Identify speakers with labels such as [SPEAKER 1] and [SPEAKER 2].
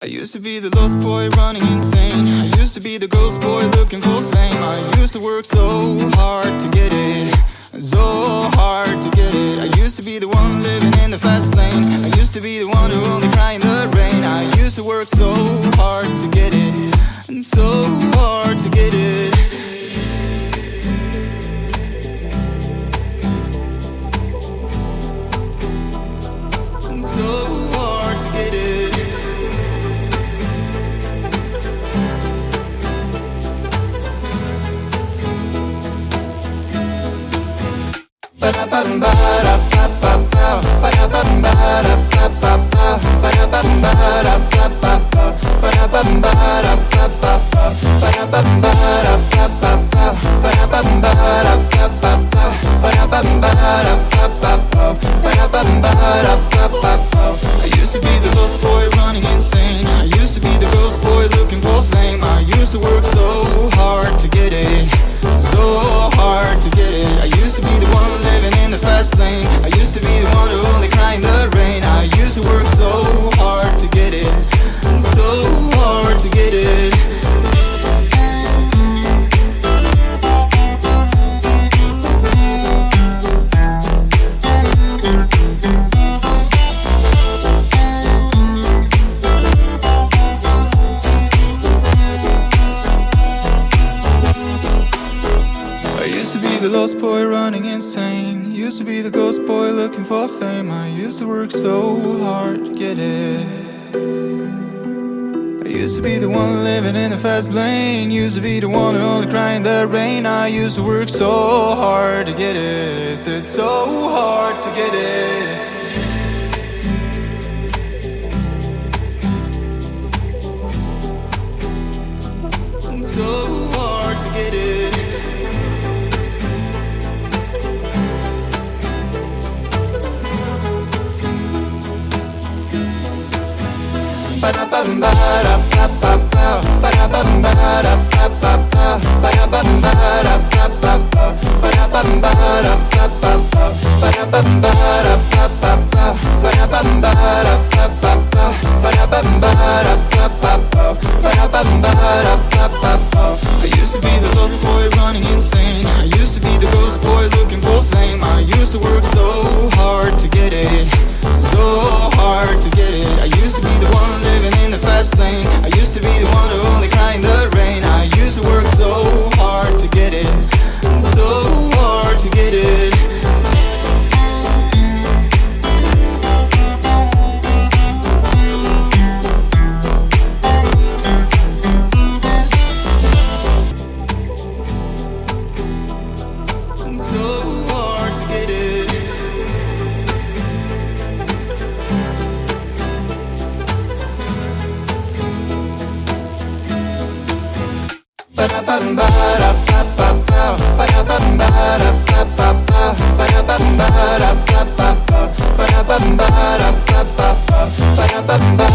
[SPEAKER 1] I used to be the lost boy running insane. I used to be the ghost boy looking for fame. I used to work so hard to get it, so hard to get it. I used to be the one living in the fast lane. I used to be the one who only cried in the rain. I used to work so hard to get it, and so hard to get it. And so hard to get it. I used to be the lost boy running insane. I used to be the ghost boy looking for fame. I used to work so hard to get it, so hard to get it. I used to be the one living in the fast lane. I used to be the one who only cried in the rain. I used to work so hard to get it, so hard to get it. I used to be the lost boy running insane. Used to be the ghost boy looking for fame. I used to work so hard to get it. I used to be the one living in the fast lane. Used to be the one who only cried in the rain. I used to work so hard to get it. It's so hard to get it. So hard to get it. I used to be the lost boy running insane. I used to be the ghost boy looking for fame. I used to work so hard to get it, so hard to get it. I used to be the one living in the fast lane. I used to be the one who only cried in the rain. I used to work so hard to get it, so hard to get it. Ba